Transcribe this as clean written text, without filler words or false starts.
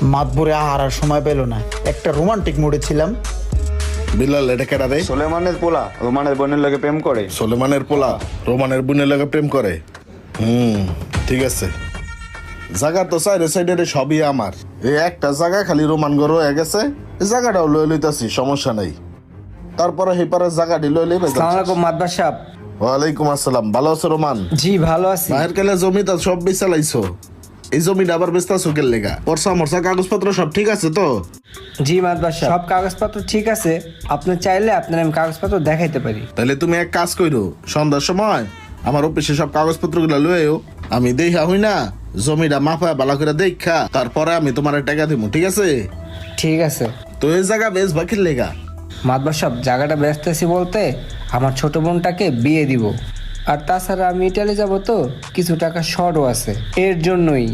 মাতবরে আর সময় পেল না, একটা রোমান্টিক মুডে ছিলাম। বিলাল এটা কেডা রে? সোলেমানের পোলা রোমানের বোনের লগে প্রেম করে। সোলেমানের পোলা রোমানের বোনের লাগে প্রেম করে। ঠিক আছে। জায়গা তো সাইডে সাইডে সবই আমার, এই একটা জায়গা খালি রোমান ঘর হয়ে গেছে, এই জায়গাটাও লয়ে লইতাছি, সমস্যা নাই। তারপরে হেপারের জায়গাটি লয়ে লইবে। আসসালামু আলাইকুম মাদবার সাহেব। ওয়ালাইকুম আসসালাম। ভালো আছো রোমান? জি ভালো আছি। মায়ের কালে জমিটা সব বেচালাইছো, এই জমিটা আবার বেচতাছো কেন লেগা? পরসা মরসা কাগজপত্র সব ঠিক আছে তো? জি মাদবার সাহেব, সব কাগজপত্র ঠিক আছে। আপনি চাইলে আপনার আমি কাগজপত্র দেখাইতে পারি। তাহলে তুমি এক কাজ কইরো, সন্ধ্যার সময় আমার অফিসে সব কাগজপত্রগুলো লয়েও, আমি দেখা হই না জমিটা মাপা ভালো করে দেখা, তারপরে আমি তোমার টাকা দিব, ঠিক আছে? ঠিক আছে। তো এই জায়গা বেশ বাকির লেগা। মাদবার সাহেব, জায়গাটা বেচতেছি বলতে আমার ছোট বোনটাকে বিয়ে দিব, আর তাছাড়া আমি ইটালি যাব তো কিছু টাকা শর্টও আছে, এর জন্যই।